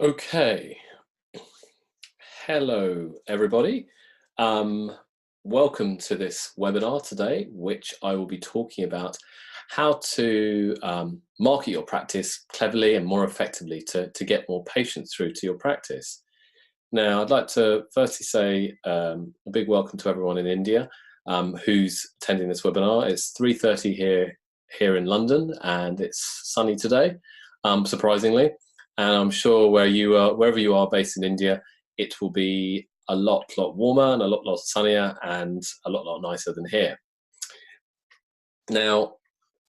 Okay, hello everybody. Um, Welcome to this webinar today, which I will be talking about how to market your practice cleverly and more effectively to get more patients through to your practice. Now, I'd like to firstly say a big welcome to everyone in India who's attending this webinar. It's 3:30 here in London, and it's sunny today, surprisingly. And I'm sure wherever you are based in India, it will be a lot warmer and a lot sunnier and a lot nicer than here. Now,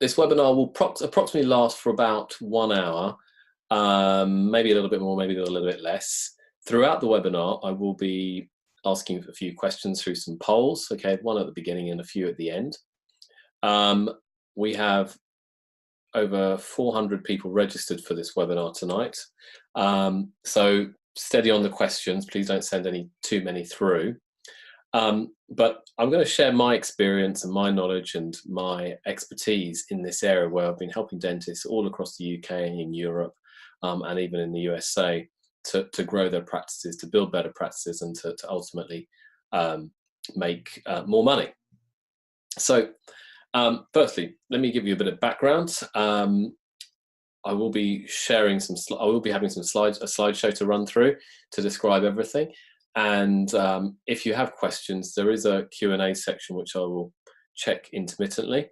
this webinar will approximately last for about 1 hour, maybe a little bit more, maybe a little bit less. Throughout the webinar, I will be asking a few questions through some polls, okay, one at the beginning and a few at the end. We have over 400 people registered for this webinar tonight. So steady on the questions, please don't send too many through. But I'm going to share my experience and my knowledge and my expertise in this area where I've been helping dentists all across the UK and in Europe and even in the USA to grow their practices, to build better practices and to ultimately make more money. So firstly, let me give you a bit of background. I will be sharing I will be having a slideshow to run through to describe everything. And if you have questions, there is a Q&A section which I will check intermittently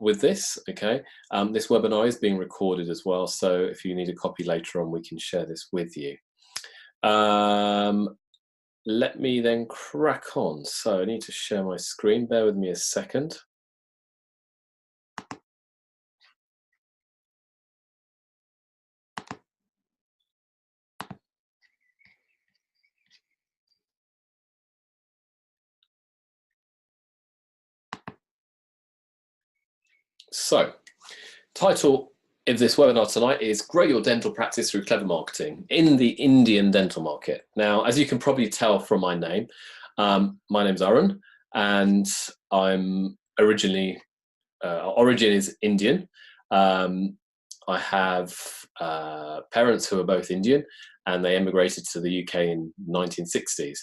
with this. Okay, this webinar is being recorded as well, so if you need a copy later on, we can share this with you. Let me then crack on. So I need to share my screen. Bear with me a second. So, title of this webinar tonight is Grow Your Dental Practice Through Clever Marketing in the Indian Dental Market. Now, as you can probably tell from my name, my name's Arun, and I'm originally, origin is Indian. I have parents who are both Indian, and they emigrated to the UK in 1960s.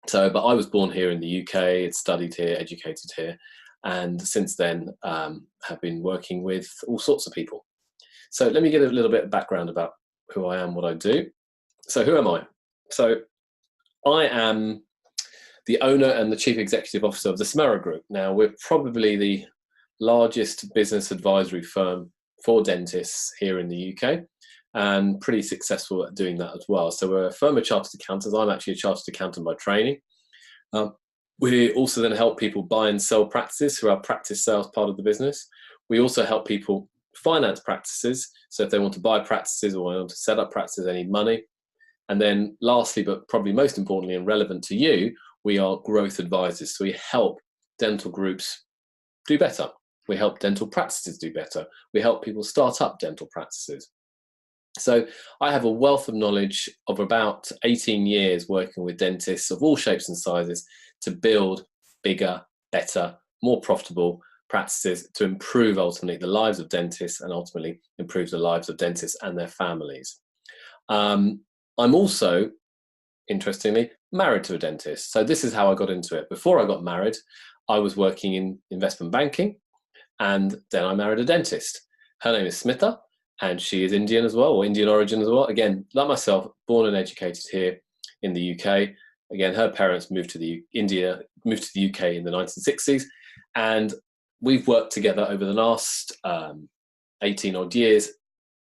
So, but I was born here in the UK, had studied here, educated here, and since then have been working with all sorts of people. So let me get a little bit of background about who I am, what I do. So who am I? So I am the owner and the chief executive officer of the Samera Group. Now, we're probably the largest business advisory firm for dentists here in the UK, and pretty successful at doing that as well. So we're a firm of chartered accountants. I'm actually a chartered accountant by training. We also then help people buy and sell practices through our practice sales part of the business. We also help people finance practices. So if they want to buy practices or want to set up practices, they need money. And then lastly, but probably most importantly and relevant to you, we are growth advisors. So we help dental groups do better. We help dental practices do better. We help people start up dental practices. So I have a wealth of knowledge of about 18 years working with dentists of all shapes and sizes to build bigger, better, more profitable practices to improve ultimately the lives of dentists and ultimately improve the lives of dentists and their families. I'm also, interestingly, married to a dentist. So this is how I got into it. Before I got married, I was working in investment banking, and then I married a dentist. Her name is Smitha, and she is Indian as well, or Indian origin as well. Again, like myself, born and educated here in the UK. Again, her parents moved to the UK in the 1960s, and we've worked together over the last 18 odd years,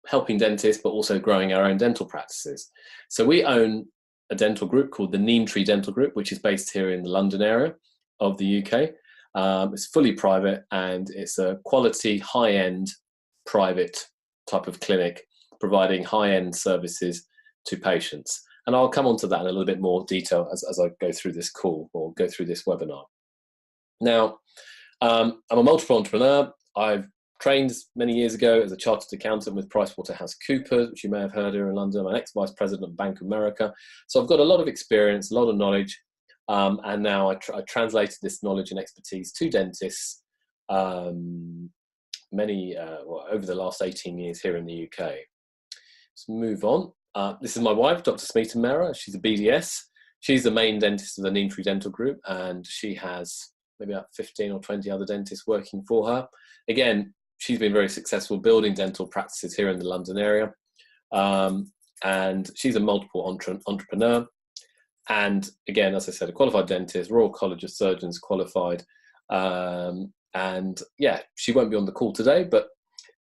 helping dentists, but also growing our own dental practices. So we own a dental group called the Neem Tree Dental Group, which is based here in the London area of the UK. It's fully private, and it's a quality, high-end, private type of clinic, providing high-end services to patients. And I'll come on to that in a little bit more detail as I go through this call or go through this webinar. Now, I'm a multiple entrepreneur. I've trained many years ago as a chartered accountant with PricewaterhouseCoopers, which you may have heard here in London. I'm an ex-vice president of Bank of America. So I've got a lot of experience, a lot of knowledge, and now I translated this knowledge and expertise to dentists over the last 18 years here in the UK. let's move on. This is my wife, Dr. Samera. She's a BDS. She's the main dentist of the Neem Tree Dental Group, and she has maybe about 15 or 20 other dentists working for her. Again, she's been very successful building dental practices here in the London area. And she's a multiple entrepreneur. And again, as I said, a qualified dentist, Royal College of Surgeons qualified. And yeah, she won't be on the call today, but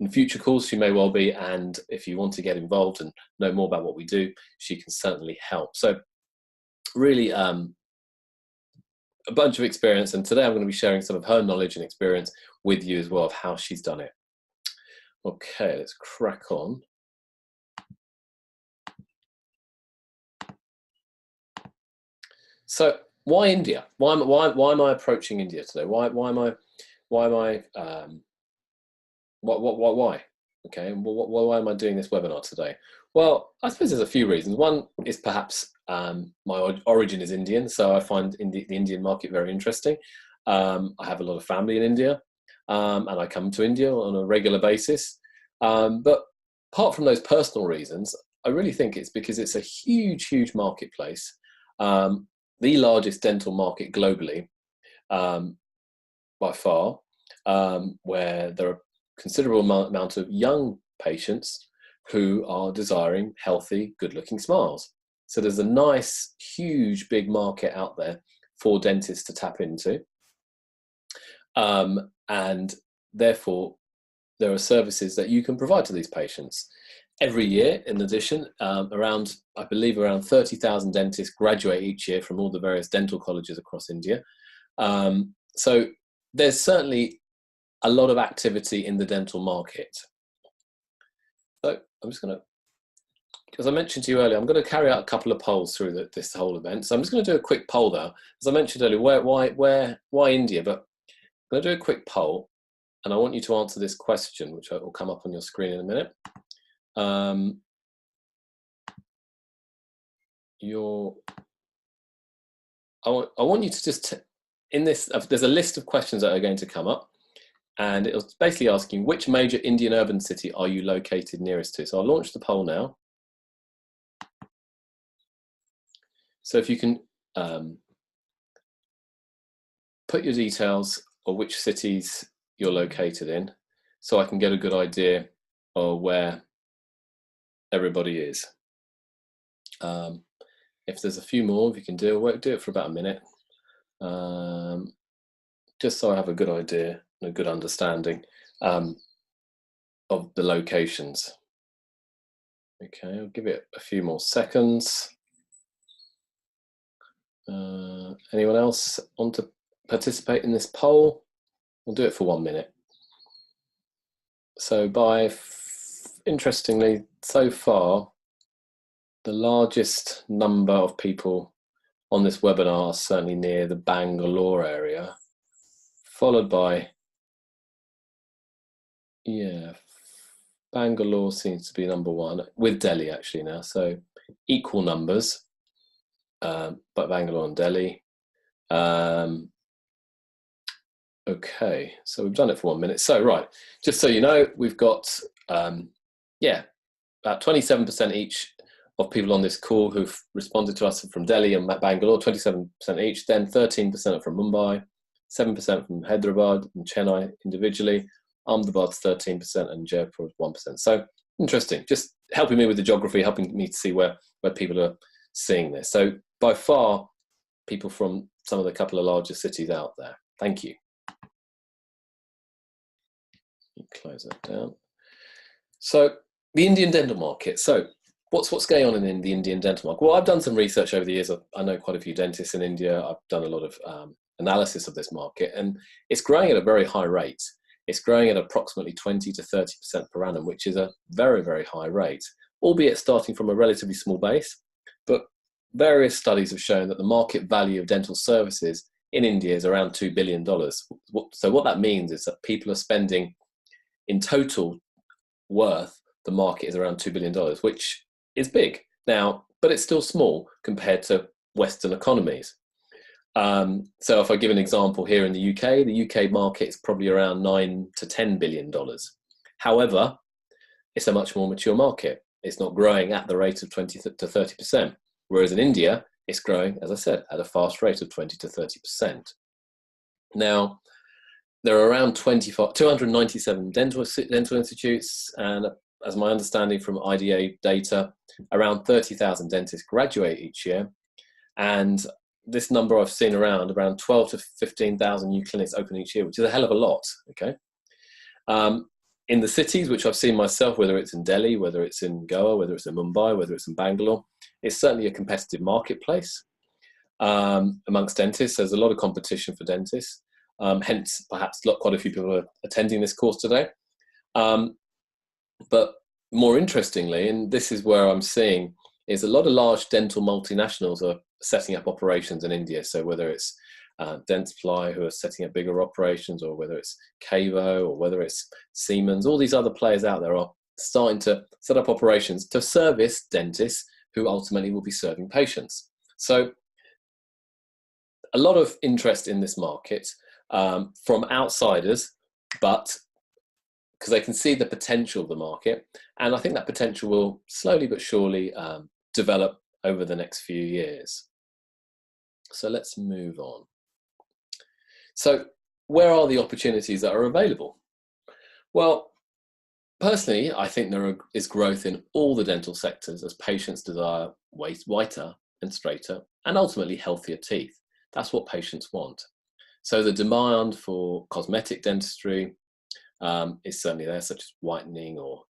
in future calls she may well be. And if you want to get involved and know more about what we do, she can certainly help. So really a bunch of experience. And today I'm going to be sharing some of her knowledge and experience with you as well of how she's done it. Okay, let's crack on. So why India? Why am I approaching India today? Why? Okay, why am I doing this webinar today? Well, I suppose there's a few reasons. One is perhaps my origin is Indian, so I find the Indian market very interesting. I have a lot of family in India, and I come to India on a regular basis. But apart from those personal reasons, I really think it's because it's a huge, huge marketplace. The largest dental market globally, by far, where there are considerable amount of young patients who are desiring healthy, good-looking smiles. So there's a nice, huge, big market out there for dentists to tap into. And therefore, there are services that you can provide to these patients. Every year, in addition, I believe around 30,000 dentists graduate each year from all the various dental colleges across India. So there's certainly a lot of activity in the dental market. So I'm just going to, as I mentioned to you earlier, I'm going to carry out a couple of polls through this whole event. So I'm just going to do a quick poll there. As I mentioned earlier, why India? But I'm going to do a quick poll, and I want you to answer this question, which will come up on your screen in a minute. I want you to just, in this, there's a list of questions that are going to come up, and it's basically asking, which major Indian urban city are you located nearest to? So I'll launch the poll now. So if you can put your details of which cities you're located in, so I can get a good idea of where everybody is. If there's a few more, if you can do it for about a minute, just so I have a good idea and a good understanding of the locations. Okay, I'll give it a few more seconds. Anyone else want to participate in this poll? We'll do it for 1 minute. So interestingly, so far, the largest number of people on this webinar are certainly near the Bangalore area, followed by, yeah, Bangalore seems to be number one, with Delhi actually now, so equal numbers, but Bangalore and Delhi. Okay, so we've done it for 1 minute. So right, just so you know, we've got, yeah, about 27% each of people on this call who've responded to us from Delhi and Bangalore, 27% each, then 13% from Mumbai, 7% from Hyderabad and Chennai individually, Ahmedabad's 13% and Jaipur 1%. So interesting, just helping me with the geography, helping me to see where people are seeing this. So by far, people from some of the couple of larger cities out there. Thank you. Close that down. So the Indian dental market. So what's going on in the Indian dental market? Well, I've done some research over the years. I know quite a few dentists in India. I've done a lot of analysis of this market, and it's growing at a very high rate. It's growing at approximately 20 to 30% per annum, which is a very, very high rate, albeit starting from a relatively small base. But various studies have shown that the market value of dental services in India is around $2 billion. So what that means is that people are spending, in total worth, the market is around $2 billion, which is big now, but it's still small compared to Western economies. So if I give an example here in the UK market is probably around $9 to $10 billion. However, it's a much more mature market. it's not growing at the rate of 20 to 30%. Whereas in India, it's growing, as I said, at a fast rate of 20 to 30%. Now, there are around 297 dental institutes, and as my understanding from IDA data, around 30,000 dentists graduate each year. And this number I've seen around 12 to 15,000 new clinics open each year, which is a hell of a lot, okay? In the cities, which I've seen myself, whether it's in Delhi, whether it's in Goa, whether it's in Mumbai, whether it's in Bangalore, it's certainly a competitive marketplace amongst dentists. There's a lot of competition for dentists. Hence, perhaps quite a few people are attending this course today. But more interestingly, and this is where I'm seeing, is a lot of large dental multinationals are setting up operations in India. So whether it's Dentsply, who are setting up bigger operations, or whether it's Cavo, or whether it's Siemens, all these other players out there are starting to set up operations to service dentists who ultimately will be serving patients. So a lot of interest in this market from outsiders, but because they can see the potential of the market. And I think that potential will slowly but surely develop over the next few years. So let's move on. So where are the opportunities that are available? Well, personally, I think there is growth in all the dental sectors as patients desire whiter and straighter and ultimately healthier teeth. That's what patients want. So the demand for cosmetic dentistry is certainly there, such as whitening or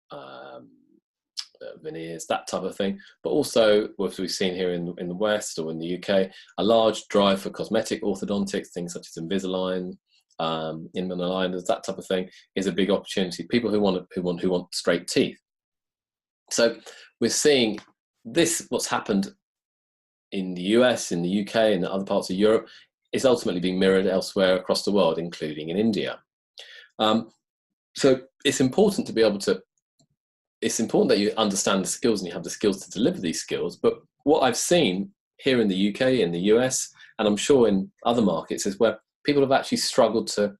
veneers, that type of thing. But also, as we've seen here in the West or in the UK, a large drive for cosmetic orthodontics, things such as Invisalign, inland aligners, that type of thing, is a big opportunity. People who want straight teeth. So we're seeing this, what's happened in the US, in the UK, and other parts of Europe, is ultimately being mirrored elsewhere across the world, including in India. So it's important to be able to, it's important that you understand the skills and you have the skills to deliver these skills. But what I've seen here in the UK, in the US, and I'm sure in other markets, is where people have actually struggled to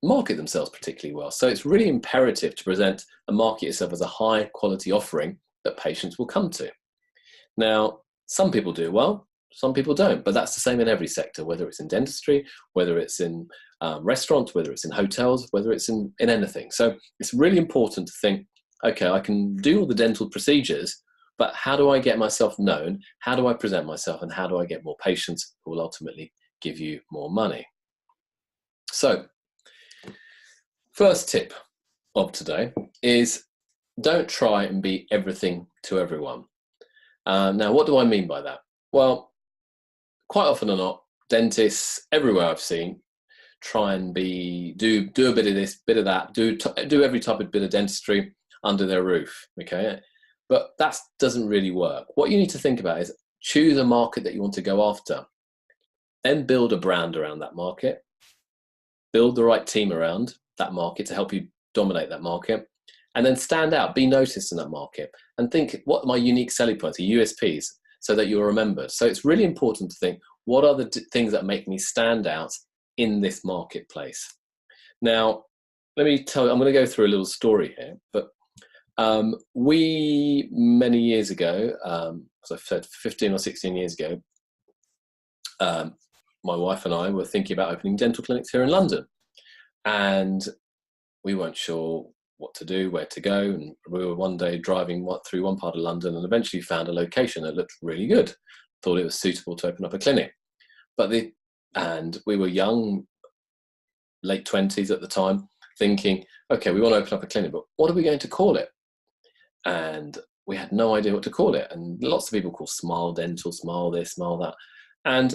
market themselves particularly well. So it's really imperative to present and market yourself as a high quality offering that patients will come to. Now, some people do well, some people don't, but that's the same in every sector, whether it's in dentistry, whether it's in restaurants, whether it's in hotels, whether it's in anything. So it's really important to think, okay, I can do all the dental procedures, but how do I get myself known? How do I present myself? And how do I get more patients who will ultimately give you more money? So first tip of today is don't try and be everything to everyone. Now, what do I mean by that? Well, quite often or not, dentists everywhere I've seen try and do a bit of this, bit of that, do every type of bit of dentistry under their roof, okay? But that doesn't really work. What you need to think about is choose a market that you want to go after, then build a brand around that market, build the right team around that market to help you dominate that market, and then stand out, be noticed in that market, and think, what are my unique selling points, or USPs, so that you're remembered. So it's really important to think, what are the things that make me stand out in this marketplace? Now, let me tell you, I'm going to go through a little story here, but we, many years ago, as I've said, 15 or 16 years ago, my wife and I were thinking about opening dental clinics here in London, and we weren't sure what to do, where to go, and we were one day driving through one part of London and eventually found a location that looked really good. Thought it was suitable to open up a clinic. And we were young, late 20s at the time, thinking, okay, we want to open up a clinic, but what are we going to call it? And we had no idea what to call it. And lots of people call Smile Dental, Smile this, Smile that. And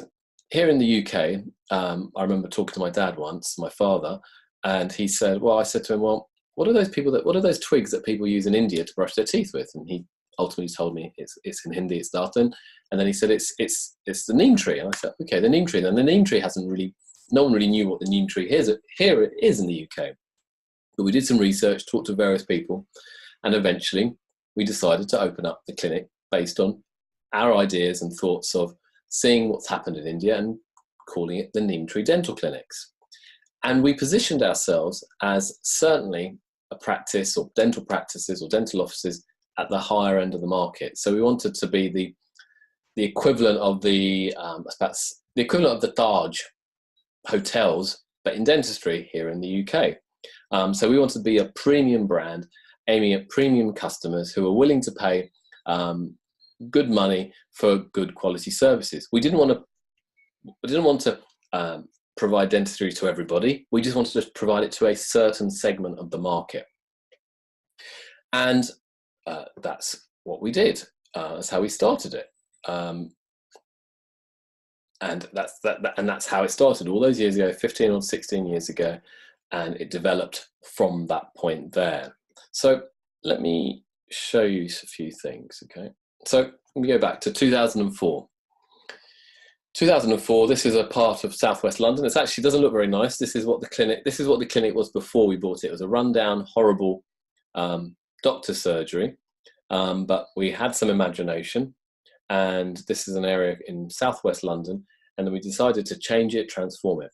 here in the UK, I remember talking to my dad once, my father, and he said, well, I said to him, well, what are those twigs that people use in India to brush their teeth with? And he ultimately told me it's in Hindi, it's dartan. And then he said, it's the neem tree. And I said, okay, the neem tree. And the neem tree no one really knew what the neem tree is. Here it is in the UK. But we did some research, talked to various people, and eventually we decided to open up the clinic based on our ideas and thoughts of seeing what's happened in India and calling it the Neem Tree Dental Clinics. And we positioned ourselves as certainly a practice or dental practices or dental offices at the higher end of the market. So we wanted to be the equivalent of the equivalent of the Taj hotels, but in dentistry here in the UK. So we wanted to be a premium brand aiming at premium customers who are willing to pay good money for good quality services. We didn't want to provide dentistry to everybody. We just wanted to provide it to a certain segment of the market. And that's what we did. That's how we started it. And that's how it started all those years ago, 15 or 16 years ago, and it developed from that point there. So let me show you a few things, okay? So let me go back to 2004. 2004, this is a part of southwest London. It actually doesn't look very nice. This is what the clinic was before we bought it. It was a rundown, horrible doctor surgery, but we had some imagination, and this is an area in southwest London, and then we decided to change it, transform it,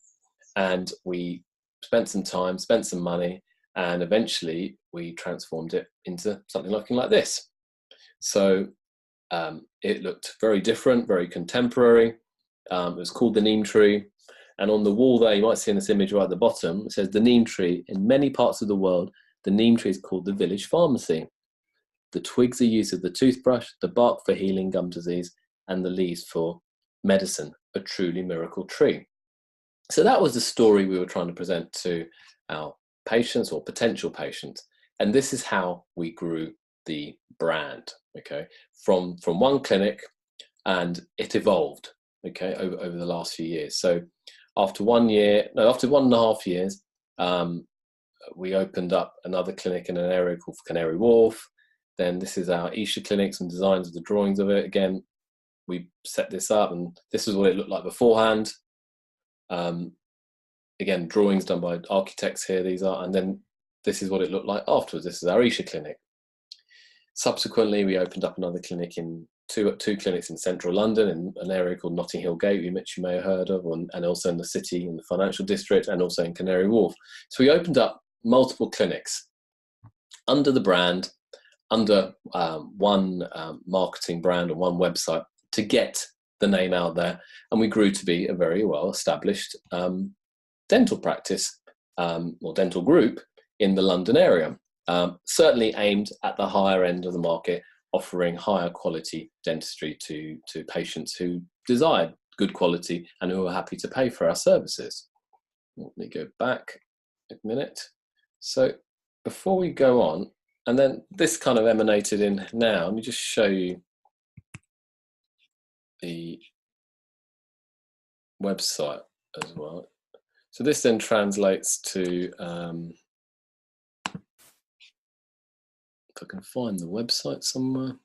and we spent some time, spent some money, and eventually we transformed it into something looking like this. So it looked very different, very contemporary. It was called the Neem Tree, and on the wall there, you might see in this image right at the bottom, it says the Neem Tree. In many parts of the world, the Neem Tree is called the village pharmacy. The twigs are used as the toothbrush, the bark for healing gum disease, and the leaves for medicine, a truly miracle tree. So that was the story we were trying to present to our patients or potential patients. And this is how we grew the brand, okay, from one clinic, and it evolved, okay, over the last few years. So after 1.5 years, we opened up another clinic in an area called Canary Wharf. Then this is our Isha clinic, some designs of the drawings of it. Again, we set this up, and this is what it looked like beforehand. Again, drawings done by architects here, these are, and then this is what it looked like afterwards. This is our Isha clinic. Subsequently, we opened up another clinic in two clinics in central London, in an area called Notting Hill Gate, which you may have heard of, and also in the city, in the financial district, and also in Canary Wharf. So we opened up multiple clinics under the brand, under one marketing brand and one website to get the name out there, and we grew to be a very well established dental practice or dental group in the London area, certainly aimed at the higher end of the market, offering higher quality dentistry to patients who desired good quality and who are happy to pay for our services. Let me go back a minute. So before we go on, and then this kind of emanated in now, let me just show you the website as well. So this then translates to, if I can find the website somewhere.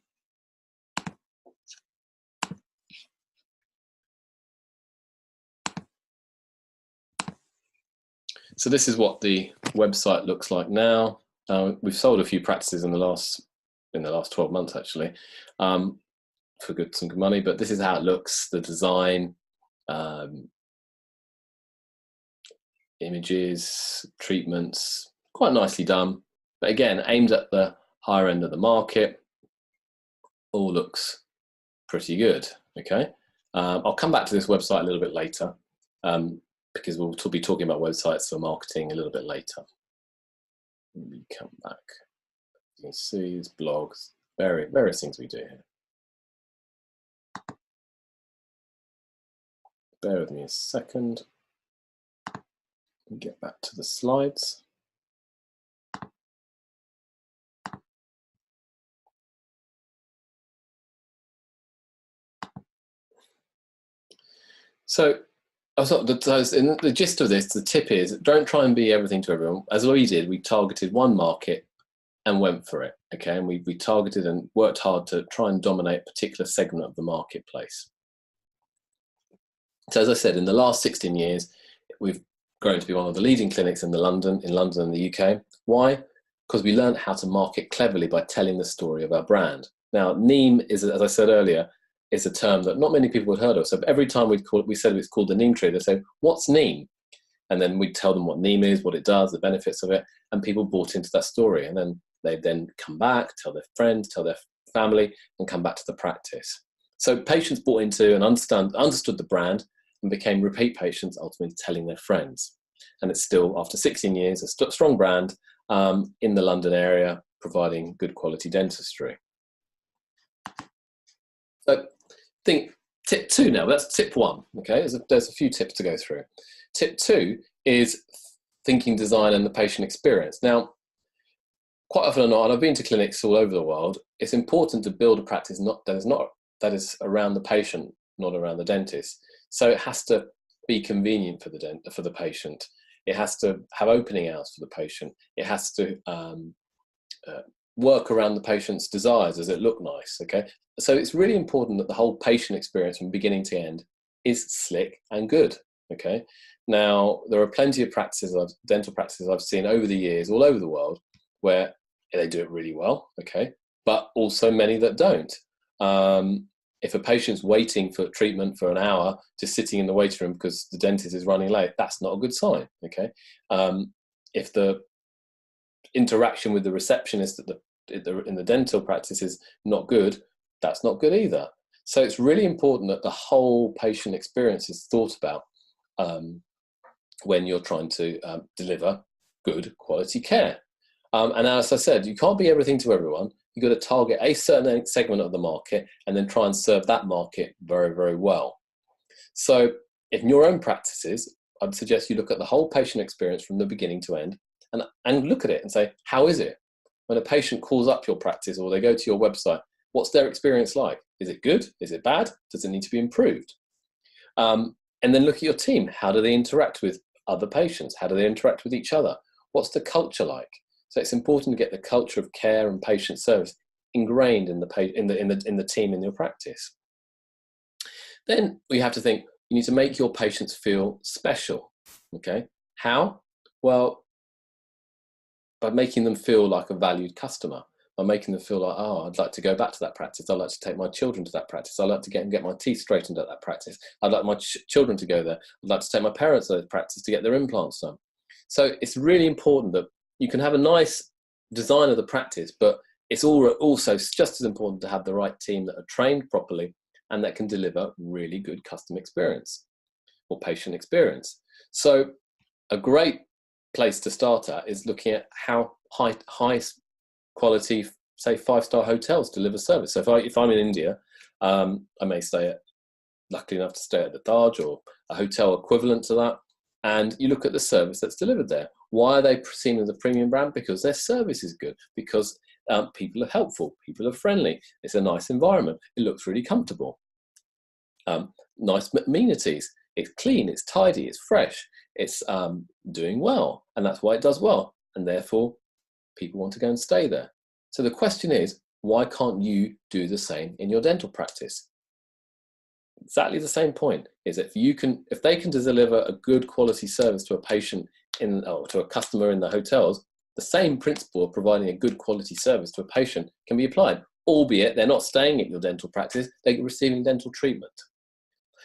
So this is what the website looks like now. We've sold a few practices in the last 12 months actually, for some good money. But this is how it looks. The design, images, treatments, quite nicely done. But again, aimed at the higher end of the market. All looks pretty good. Okay, I'll come back to this website a little bit later, because we'll be talking about websites for marketing a little bit later. Let me come back. You can see there's blogs, various things we do here. Bear with me a second. Let me get back to the slides. So the gist of this, the tip is, don't try and be everything to everyone. As we did, we targeted one market and went for it, okay? And we targeted and worked hard to try and dominate a particular segment of the marketplace. So as I said, in the last 16 years, we've grown to be one of the leading clinics in London and the UK. Why? Because we learned how to market cleverly by telling the story of our brand. Now, Neem is, as I said earlier, is a term that not many people had heard of. So every time we said it's called the Neem Tree, they say, what's Neem? And then we'd tell them what Neem is, what it does, the benefits of it, and people bought into that story. And then they'd then come back, tell their friends, tell their family, and come back to the practice. So patients bought into and understood the brand and became repeat patients, ultimately telling their friends. And it's still, after 16 years, a strong brand in the London area, providing good quality dentistry. So think tip 2 now. That's tip 1. Okay, there's a few tips to go through. Tip 2 is thinking design and the patient experience. Now, quite often or not, and I've been to clinics all over the world, it's important to build a practice that is around the patient, not around the dentist. So it has to be convenient for the patient. It has to have opening hours for the patient. It has to work around the patient's desires. Does it look nice? Okay, so it's really important that the whole patient experience from beginning to end is slick and good. Okay, now there are plenty of dental practices I've seen over the years all over the world where they do it really well. Okay, but also many that don't. If a patient's waiting for treatment for an hour, just sitting in the waiting room because the dentist is running late, that's not a good sign. Okay, if the interaction with the receptionist in the dental practice is not good, that's not good either. So it's really important that the whole patient experience is thought about when you're trying to deliver good quality care. And as I said, you can't be everything to everyone. You've got to target a certain segment of the market and then try and serve that market very, very well. So in your own practices, I'd suggest you look at the whole patient experience from the beginning to end and look at it and say, how is it? When a patient calls up your practice or they go to your website, what's their experience like? Is it good? Is it bad? Does it need to be improved? And then look at your team. How do they interact with other patients? How do they interact with each other? What's the culture like? So it's important to get the culture of care and patient service ingrained in the team in your practice. Then we have to think, you need to make your patients feel special. Okay, how? Well, by making them feel like a valued customer, by making them feel like, oh, I'd like to go back to that practice. I'd like to take my children to that practice. I'd like to get my teeth straightened at that practice. I'd like my children to go there. I'd like to take my parents to that practice to get their implants done. So it's really important that you can have a nice design of the practice, but it's also just as important to have the right team that are trained properly and that can deliver really good customer experience or patient experience. So a great place to start at is looking at how high quality, say, 5-star hotels deliver service. So if I'm in India, I may luckily enough to stay at the Taj or a hotel equivalent to that, and you look at the service that's delivered there. Why are they seen as a premium brand? Because their service is good, because people are helpful, people are friendly, it's a nice environment, it looks really comfortable, nice amenities, it's clean, it's tidy, it's fresh, it's doing well, and that's why it does well, and therefore people want to go and stay there. So the question is, why can't you do the same in your dental practice? Exactly the same point is if they can deliver a good quality service to a patient to a customer in the hotels, the same principle of providing a good quality service to a patient can be applied, albeit they're not staying at your dental practice, they're receiving dental treatment.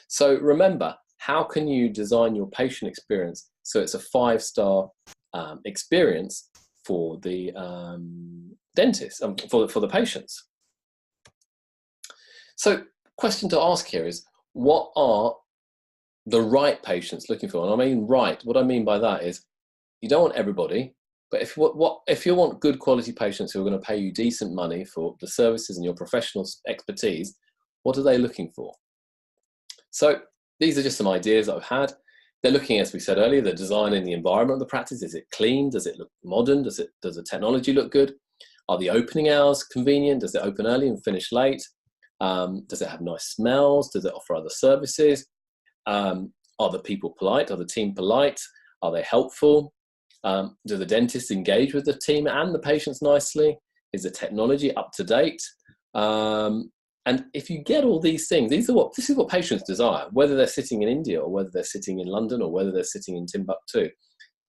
So remember, how can you design your patient experience so it's a 5-star experience for the dentist, for the patients? So question to ask here is, what are the right patients looking for? And I mean right, what I mean by that is, you don't want everybody, but if you want good quality patients who are going to pay you decent money for the services and your professional expertise, what are they looking for? So these are just some ideas that I've had. They're looking, as we said earlier, the design and the environment of the practice. Is it clean? Does it look modern? Does the technology look good? Are the opening hours convenient? Does it open early and finish late? Does it have nice smells? Does it offer other services? Are the people polite? Are the team polite? Are they helpful? Do the dentists engage with the team and the patients nicely? Is the technology up to date? And if you get all these things, this is what patients desire, whether they're sitting in India or whether they're sitting in London or whether they're sitting in Timbuktu.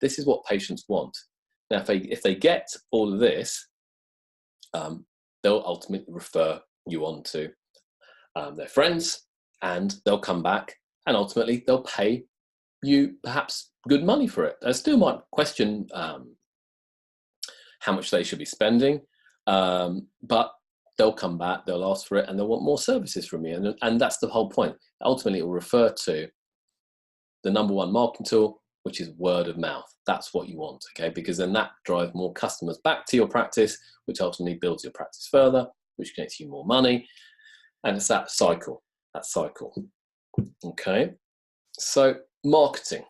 This is what patients want. Now, if they get all of this, they'll ultimately refer you on to their friends, and they'll come back, and ultimately they'll pay you perhaps good money for it. They still might question how much they should be spending, but they'll come back, they'll ask for it, and they'll want more services from you. And that's the whole point. Ultimately, it will refer to the #1 marketing tool, which is word of mouth. That's what you want, okay? Because then that drives more customers back to your practice, which ultimately builds your practice further, which gets you more money. And it's that cycle, okay? So marketing,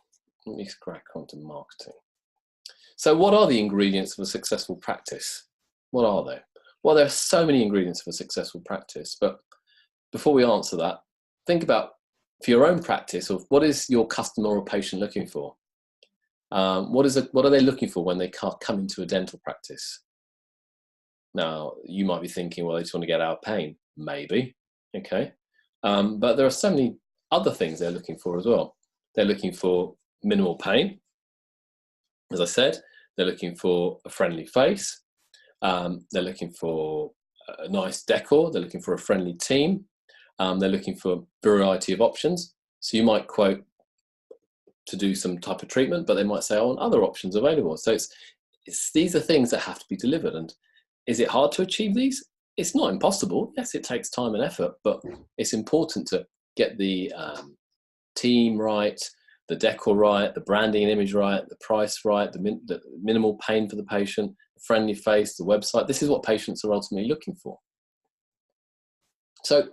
let me crack on to marketing. So what are the ingredients of a successful practice? What are they? Well, there are so many ingredients of a successful practice, but before we answer that, think about, for your own practice, of what is your customer or patient looking for? What are they looking for when they come into a dental practice? Now, you might be thinking, well, they just want to get out of pain. Maybe, okay. But there are so many other things they're looking for as well. They're looking for minimal pain. As I said, they're looking for a friendly face. They're looking for a nice decor. They're looking for a friendly team. They're looking for a variety of options. So you might quote to do some type of treatment, but they might say, oh, other options available. So these are things that have to be delivered. And is it hard to achieve these? It's not impossible. Yes, it takes time and effort, but it's important to get the team right, the decor right, the branding and image right, the price right, the minimal pain for the patient, the friendly face, the website. This is what patients are ultimately looking for. So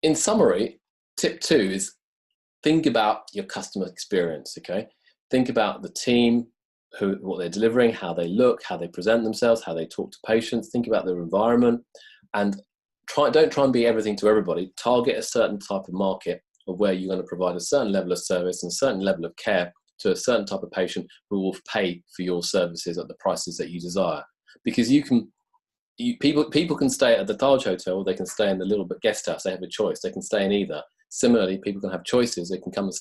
in summary, tip 2 is think about your customer experience, okay? Think about the team, what they're delivering, how they look, how they present themselves, how they talk to patients. Think about their environment, and don't try and be everything to everybody. Target a certain type of market of where you're going to provide a certain level of service and a certain level of care to a certain type of patient who will pay for your services at the prices that you desire. Because people can stay at the Taj Hotel, or they can stay in the little guest house. They have a choice. They can stay in either. Similarly, people can have choices. They can come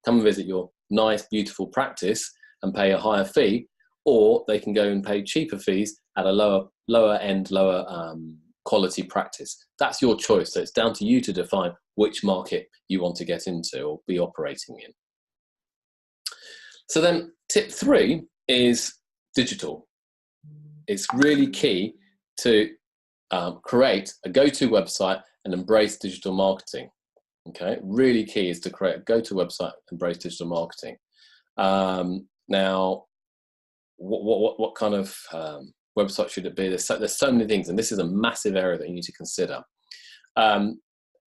and visit your nice, beautiful practice and pay a higher fee, or they can go and pay cheaper fees at a lower end, lower quality practice. That's your choice. So it's down to you to define which market you want to get into or be operating in. So then tip 3 is digital. It's really key to create a go-to website and embrace digital marketing. Okay, really key is to create a go-to website, embrace digital marketing. Now, what kind of website should it be? There's so many things, and this is a massive area that you need to consider.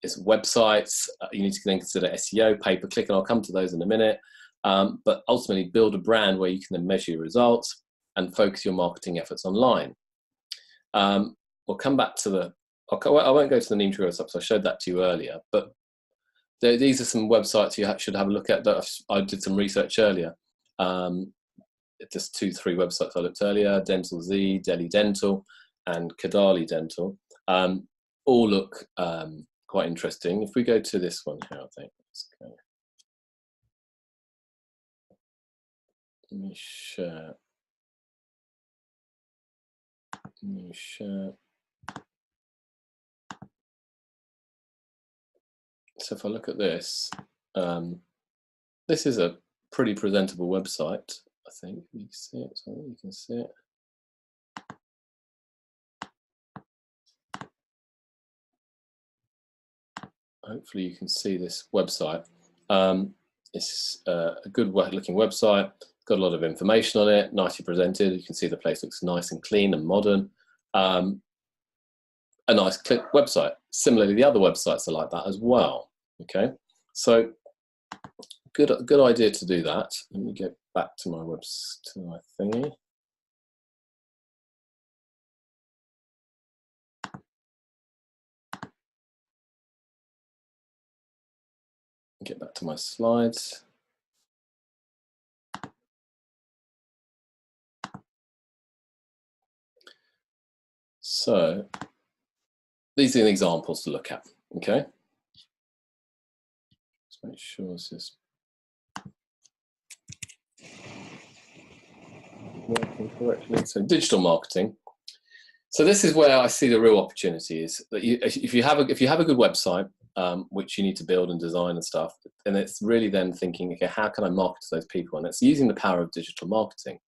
It's websites. You need to then consider SEO, pay-per-click, and I'll come to those in a minute. But ultimately, build a brand where you can then measure your results and focus your marketing efforts online. We'll come back to I won't go to the Neem Tree website, so I showed that to you earlier, but these are some websites you should have a look at that I did some research earlier. Just 2-3 websites I looked earlier: Dental Z, Delhi Dental, and Kadali Dental. All look quite interesting. If we go to this one here, I think. Let's go. Let me share. So if I look at this, this is a pretty presentable website, I think. You can see it, so you can see it. Hopefully you can see this website. It's a good looking website, got a lot of information on it, nicely presented. You can see the place looks nice and clean and modern. A nice website. Similarly, the other websites are like that as well. Okay, so good idea to do that. Let me get back to my thingy. Get back to my slides. So these are the examples to look at, okay? Let's make sure this is working correctly. So digital marketing. So this is where I see the real opportunity is that if you have a good website which you need to build and design and stuff. And it's really then thinking, okay, how can I market to those people? And it's using the power of digital marketing.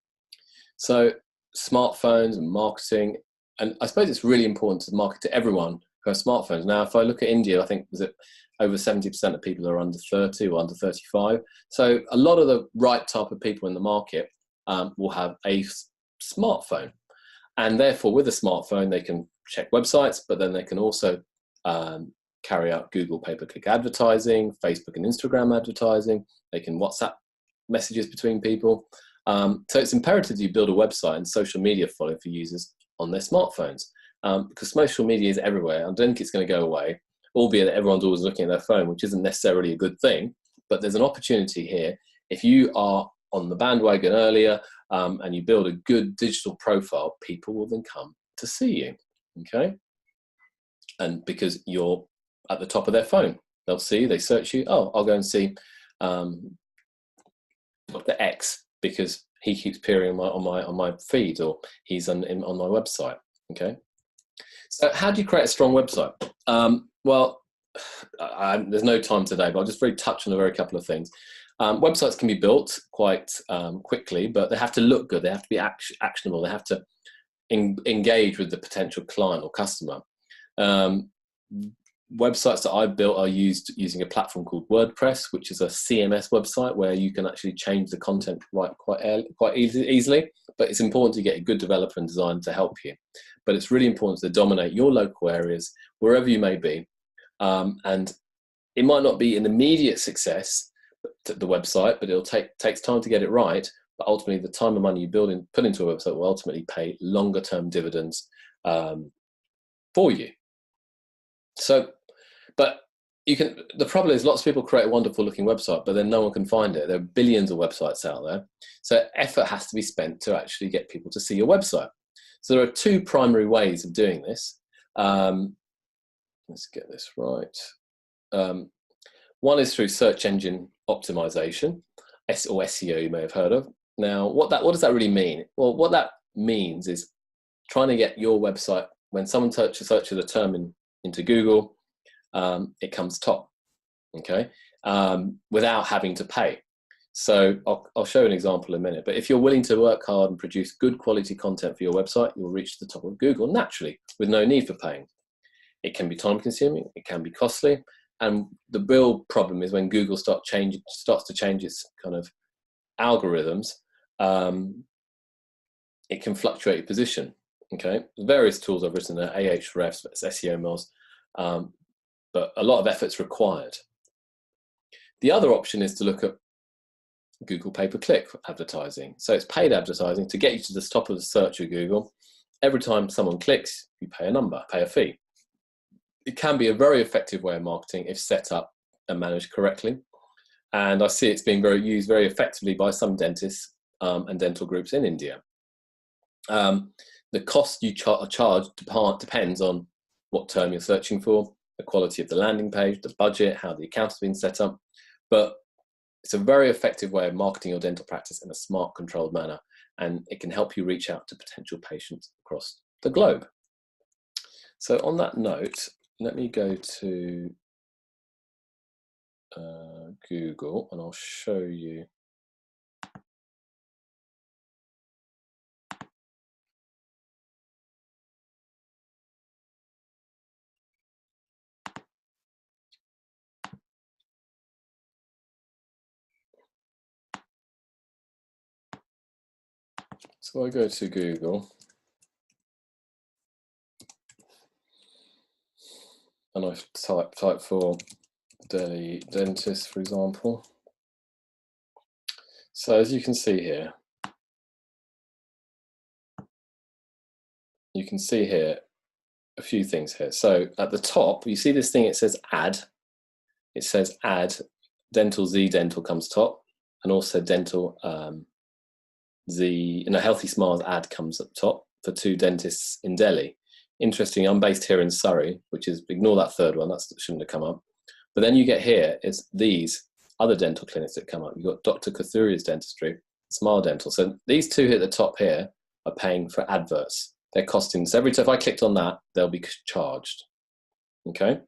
So smartphones and marketing, and I suppose it's really important to market to everyone who has smartphones. Now, if I look at India, I think was it over 70% of people are under 30 or under 35. So a lot of the right type of people in the market will have a smartphone. And therefore, with a smartphone, they can check websites, but then they can also carry out Google pay-per-click advertising, Facebook and Instagram advertising. They can WhatsApp messages between people. So it's imperative that you build a website and social media following for users on their smartphones, because social media is everywhere. I don't think it's going to go away, albeit that everyone's always looking at their phone, which isn't necessarily a good thing. But there's an opportunity here. If you are on the bandwagon earlier and you build a good digital profile, people will then come to see you, okay? And because you're at the top of their phone, they'll see you, they search you, oh, I'll go and see Dr. X because he keeps appearing on my feed, or he's on my website, okay? So how do you create a strong website? Well, there's no time today, but I'll just very touch on a very couple of things. Websites can be built quite quickly, but they have to look good. They have to be actionable. They have to engage with the potential client or customer. Websites that I've built are used using a platform called WordPress, which is a CMS website where you can actually change the content quite easily. But it's important to get a good developer and designer to help you. But it's really important to dominate your local areas, wherever you may be. And it might not be an immediate success, the website, but takes time to get it right. But ultimately, the time and money you put into a website will ultimately pay longer term dividends for you. So, but the problem is lots of people create a wonderful looking website, but then no one can find it. There are billions of websites out there. So effort has to be spent to actually get people to see your website. So there are two primary ways of doing this. Let's get this right. One is through search engine optimization, or SEO, you may have heard of. Now, what does that really mean? Well, what that means is trying to get your website, when someone searches a term into Google, it comes top, okay, without having to pay. So I'll show an example in a minute, but if you're willing to work hard and produce good quality content for your website, you'll reach the top of Google naturally with no need for paying. It can be time consuming, it can be costly, and the real problem is when Google starts to change its kind of algorithms, it can fluctuate your position. Okay, various tools I've written there, Ahrefs, SEO mills, but a lot of effort's required. The other option is to look at Google pay-per-click advertising. So it's paid advertising to get you to the top of the search of Google. Every time someone clicks, you pay a fee. It can be a very effective way of marketing if set up and managed correctly. And I see it's being used very effectively by some dentists and dental groups in India. The cost you charge depends on what term you're searching for, the quality of the landing page, the budget, how the account has been set up. But it's a very effective way of marketing your dental practice in a smart, controlled manner, and it can help you reach out to potential patients across the globe. So on that note, let me go to Google and I'll show you. So I go to Google and I type for Delhi dentist, for example. So as you can see here, a few things here. So at the top, you see this thing, it says add. It says add, Dental Z Dental comes top, and also Dental Healthy Smiles ad comes up top for 2 dentists in Delhi. Interesting, I'm based here in Surrey, which is, ignore that third one, that shouldn't have come up. But then you get here, is these other dental clinics that come up. You've got Dr. Kathuria's Dentistry, Smile Dental. So these 2 at the top here are paying for adverts. They're costing, so every time if I clicked on that, they'll be charged, okay?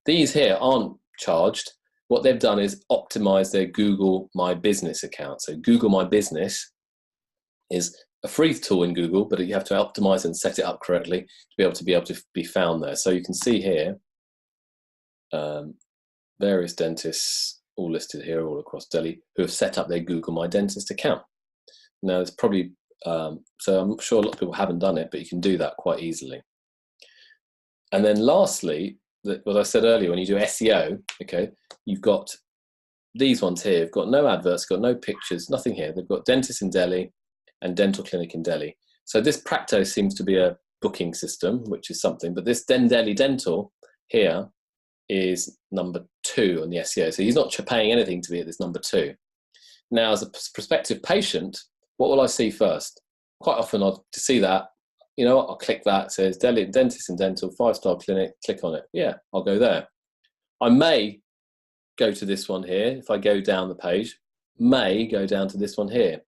These here aren't charged. What they've done is optimize their Google My Business account. So Google My Business is a free tool in Google, but you have to optimize and set it up correctly to be able to be found there. So you can see here, various dentists all listed here all across Delhi who have set up their Google My Dentist account. Now it's probably, so I'm sure a lot of people haven't done it, but you can do that quite easily. And then lastly, what I said earlier, when you do SEO, okay, you've got these ones here. You've got no adverts, got no pictures, nothing here. They've got dentist in Delhi and dental clinic in Delhi. So this Practo seems to be a booking system, which is something, but this Delhi Dental here is number 2 on the SEO. So he's not paying anything to be at this number 2. Now, as a prospective patient, what will I see first? Quite often I'll see that, you know what, I'll click that, it says Delhi Dentist and Dental, 5-star clinic, click on it. Yeah, I'll go there. I may go to this one here. If I go down the page, may go down to this one here.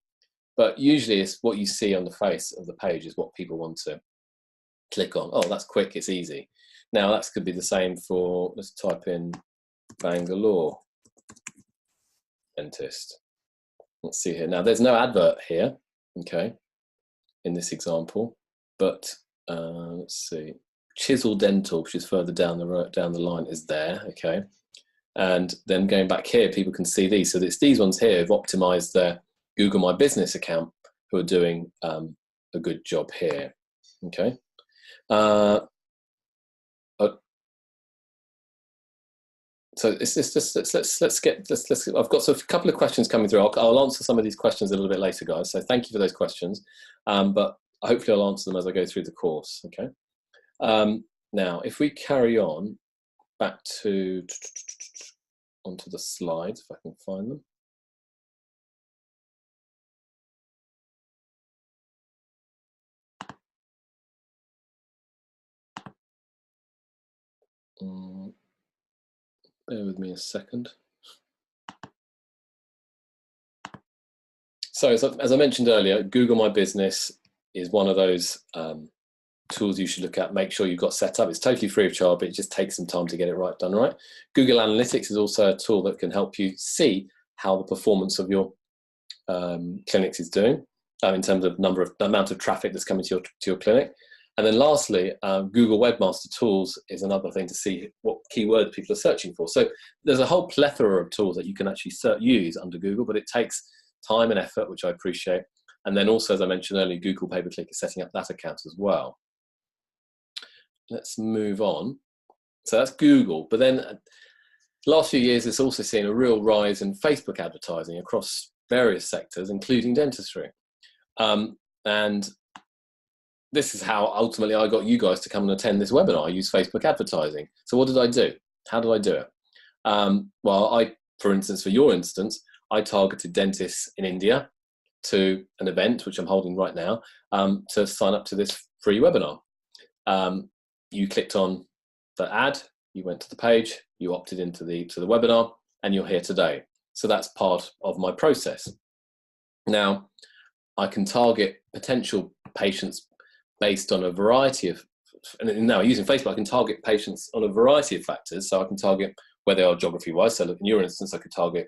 But usually it's what you see on the face of the page is what people want to click on. Oh, that's quick, it's easy. Now that could be the same for, let's type in Bangalore dentist. Let's see here. Now there's no advert here, okay, in this example, but let's see. Chisel Dental, which is further down the line, is there, okay. And then going back here, people can see these. So it's these ones here who've optimized their Google My Business account who are doing a good job here, okay. So it's just let's I've got a couple of questions coming through. I'll answer some of these questions a little bit later, guys. So thank you for those questions, but hopefully I'll answer them as I go through the course. Okay. Now, if we carry on back to onto the slides, if I can find them. Bear with me a second. So as I mentioned earlier, Google My Business is one of those tools you should look at. Make sure you've got set up. It's totally free of charge, but it just takes some time to get it done right. Google Analytics is also a tool that can help you see how the performance of your clinics is doing in terms of the amount of traffic that's coming to your clinic. And then lastly, Google Webmaster Tools is another thing to see what keywords people are searching for. So there's a whole plethora of tools that you can actually use under Google, but it takes time and effort, which I appreciate. And then also, as I mentioned earlier, Google Pay-Per-Click is setting up that account as well. Let's move on. So that's Google. But then the last few years, it's also seen a real rise in Facebook advertising across various sectors, including dentistry. And this is how ultimately I got you guys to come and attend this webinar. I use Facebook advertising. So what did I do? How did I do it? Well, for instance, for your instance, I targeted dentists in India to an event, which I'm holding right now, to sign up to this free webinar. You clicked on the ad, you went to the page, you opted into the webinar, and you're here today. So that's part of my process. Now, I can target potential patients based on a variety of, and now using Facebook, I can target patients on a variety of factors. So I can target where they are geography-wise. So in your instance, I could target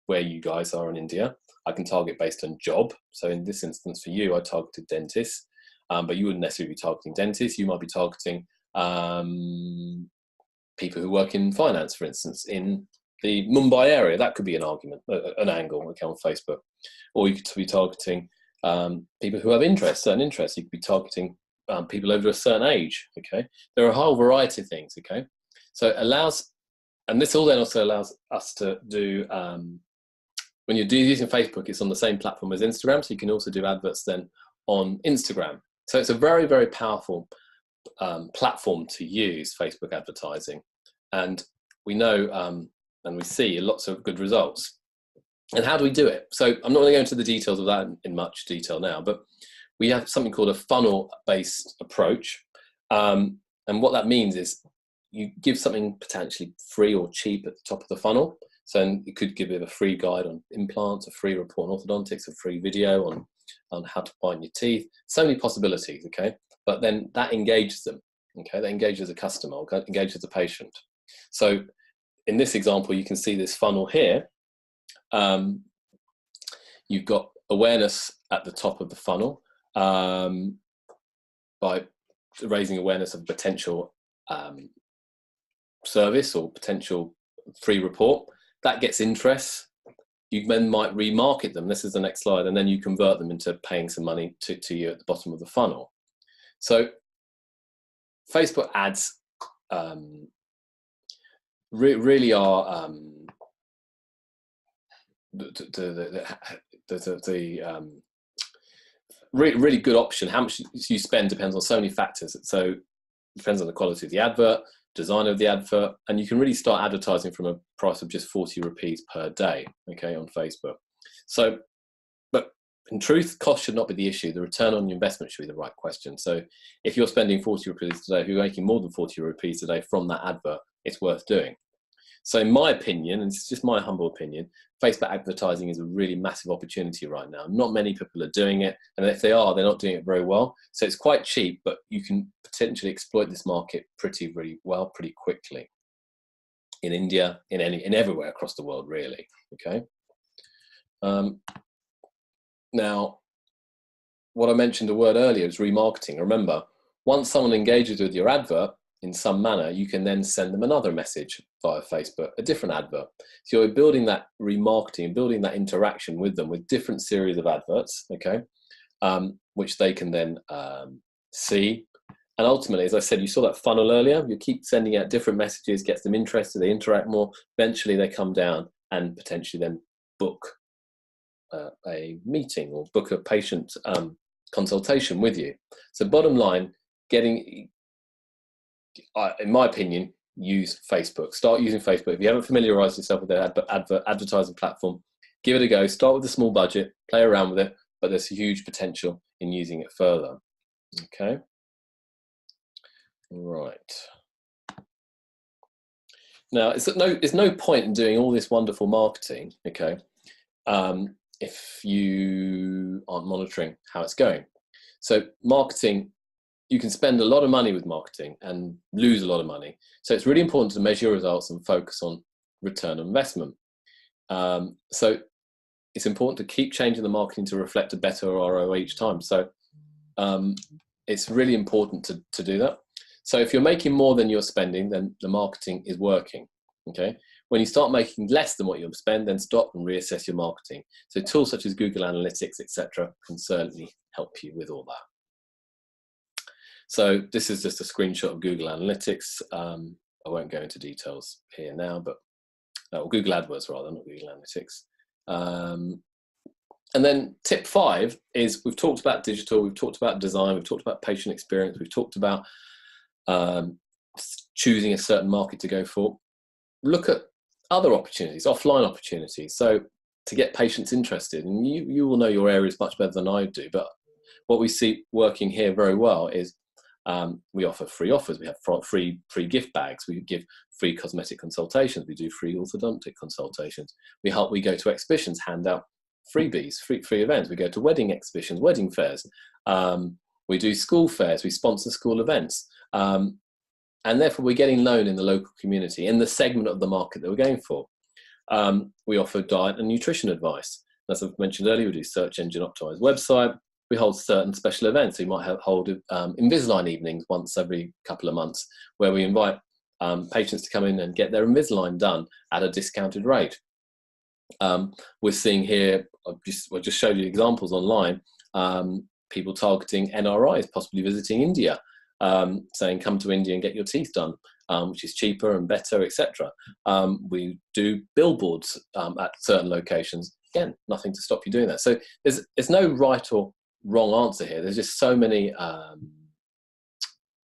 where you guys are in India. I can target based on job. So in this instance for you, I targeted dentists, but you wouldn't necessarily be targeting dentists. You might be targeting people who work in finance, for instance, in the Mumbai area. That could be an argument, an angle, okay, on Facebook. Or you could be targeting people who have certain interests. You could be targeting people over a certain age, okay? There are a whole variety of things, okay? So it allows, and this all then also allows us to do, when you're using Facebook, it's on the same platform as Instagram, so you can also do adverts then on Instagram. So it's a very, very powerful platform to use, Facebook advertising. And we know and we see lots of good results. And how do we do it? So I'm not going to go into the details of that in much detail now, but we have something called a funnel-based approach. And what that means is you give something potentially free or cheap at the top of the funnel. So you could give it a free guide on implants, a free report on orthodontics, a free video on how to whiten your teeth. So many possibilities, okay? But then that engages them, okay? That engages a customer, or engages a patient. So in this example, you can see this funnel here. You've got awareness at the top of the funnel by raising awareness of potential service or potential free report. That gets interest. You then might remarket them. This is the next slide. And then you convert them into paying some money to you at the bottom of the funnel. So Facebook ads really are really good option. How much you spend depends on so many factors. So it depends on the quality of the advert, design of the advert, and you can really start advertising from a price of just 40 rupees per day, okay, on Facebook. So, but in truth, cost should not be the issue. The return on your investment should be the right question. So if you're spending 40 rupees today, if you're making more than 40 rupees today from that advert, it's worth doing. So in my opinion, and it's just my humble opinion, Facebook advertising is a really massive opportunity right now. Not many people are doing it, and if they are, they're not doing it very well. So it's quite cheap, but you can potentially exploit this market really well, pretty quickly. In India, in everywhere across the world, really. Okay. Now, what I mentioned a word earlier is remarketing. Remember, once someone engages with your advert in some manner, you can then send them another message via Facebook, a different advert. So you're building that remarketing, building that interaction with them with different series of adverts, okay, which they can then see. And ultimately, as I said, you saw that funnel earlier, you keep sending out different messages, gets them interested, they interact more, eventually they come down and potentially then book a meeting or book a patient consultation with you. So bottom line, in my opinion, use Facebook. Start using Facebook. If you haven't familiarized yourself with their advertising platform, give it a go. Start with a small budget, play around with it, but there's a huge potential in using it further. Okay. Right. Now, there's no point in doing all this wonderful marketing, okay, if you aren't monitoring how it's going. So marketing, you can spend a lot of money with marketing and lose a lot of money. So it's really important to measure your results and focus on return on investment. So it's important to keep changing the marketing to reflect a better ROI each time. So it's really important to do that. So if you're making more than you're spending, then the marketing is working, okay? When you start making less than what you spend, then stop and reassess your marketing. So tools such as Google Analytics, etc., can certainly help you with all that. So this is just a screenshot of Google Analytics. I won't go into details here now, but Google AdWords rather, not Google Analytics. And then tip 5 is, we've talked about digital, we've talked about design, we've talked about patient experience, we've talked about choosing a certain market to go for. Look at other opportunities, offline opportunities. So to get patients interested, and you will know your areas much better than I do, but what we see working here very well is we offer free offers. We have free gift bags. We give free cosmetic consultations. We do free orthodontic consultations. We go to exhibitions, hand out freebies, free events. We go to wedding exhibitions, wedding fairs. We do school fairs. We sponsor school events. And therefore, we're getting known in the local community, in the segment of the market that we're going for. We offer diet and nutrition advice. As I've mentioned earlier, we do search engine optimized website. We hold certain special events. We might hold Invisalign evenings once every couple of months, where we invite patients to come in and get their Invisalign done at a discounted rate. We're seeing here, I just showed you examples online, people targeting NRIs, possibly visiting India, saying come to India and get your teeth done, which is cheaper and better, etc. We do billboards at certain locations. Again, nothing to stop you doing that. So there's no right or wrong answer here. There's just so many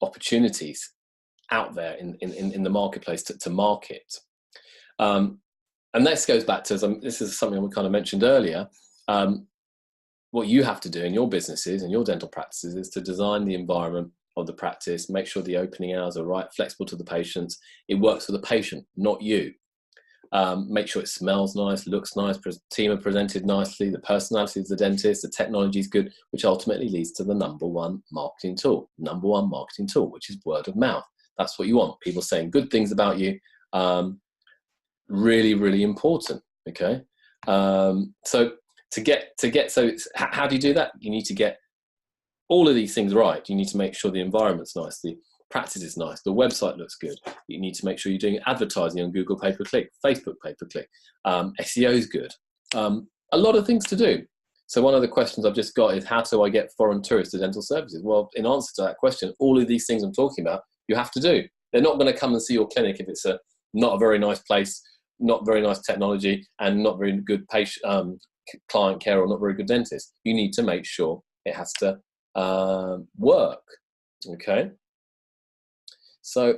opportunities out there in the marketplace to market. And this goes back to, this is something we kind of mentioned earlier, what you have to do in your businesses and your dental practices is to design the environment of the practice, make sure the opening hours are right, flexible to the patients. It works for the patient, not you. Make sure it smells nice, looks nice, team are presented nicely, the personality of the dentist, the technology is good, which ultimately leads to the number one marketing tool, which is word of mouth. That's what you want. People saying good things about you, Really, really important. Okay, so how do you do that? You need to get all of these things right. You need to make sure the environment's nice, the practice is nice, the website looks good. You need to make sure you're doing advertising on Google pay-per-click, Facebook pay-per-click. SEO is good. A lot of things to do. So one of the questions I've just got is, how do I get foreign tourists to dental services? Well, in answer to that question, all of these things I'm talking about, you have to do. They're not going to come and see your clinic if it's not a very nice place, not very nice technology, and not very good client care, or not very good dentist. You need to make sure it has to work. Okay, so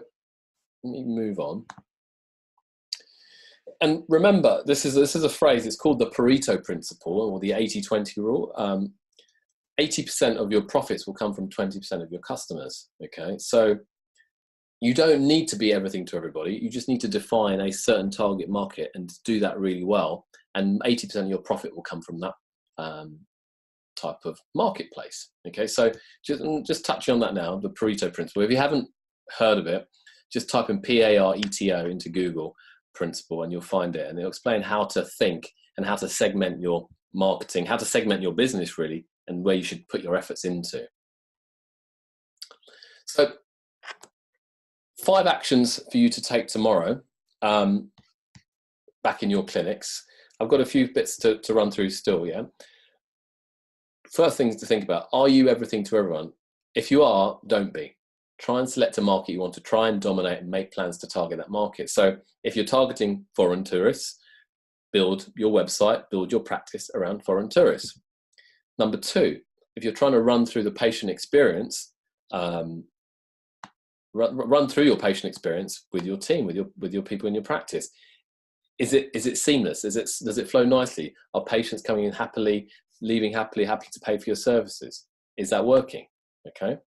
let me move on. And remember, this is a phrase. It's called the Pareto principle, or the 80-20 rule. 80% of your profits will come from 20% of your customers. Okay, so you don't need to be everything to everybody. You just need to define a certain target market and do that really well. And 80% of your profit will come from that type of marketplace. Okay, so just touching on that now, the Pareto principle. If you haven't heard of it, just type in PARETO into Google principle and you'll find it, and it'll explain how to think and how to segment your marketing, how to segment your business really, and where you should put your efforts into. So 5 actions for you to take tomorrow back in your clinics. I've got a few bits to run through still. Yeah, first things to think about: are you everything to everyone? If you are, don't be. Try and select a market you want to try and dominate, and make plans to target that market. So if you're targeting foreign tourists, build your website, build your practice around foreign tourists. Number 2, if you're trying to run through the patient experience, run through your patient experience with your team, with your people in your practice. Is it seamless? Does it flow nicely? Are patients coming in happily, leaving happy to pay for your services? Is that working? Okay.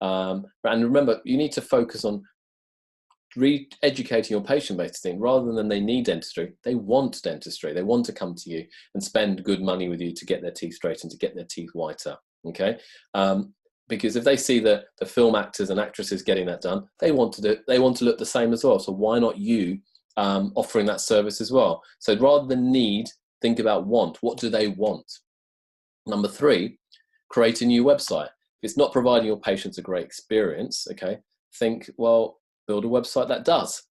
And remember, you need to focus on re-educating your patient base to think, rather than they need dentistry, they want dentistry. They want to come to you and spend good money with you to get their teeth straightened, to get their teeth whiter. Okay, because if they see the film actors and actresses getting that done, they want to look the same as well. So why not you offering that service as well? So rather than need, think about want. What do they want? Number 3, create a new website. If it's not providing your patients a great experience, okay, think, well, build a website that does,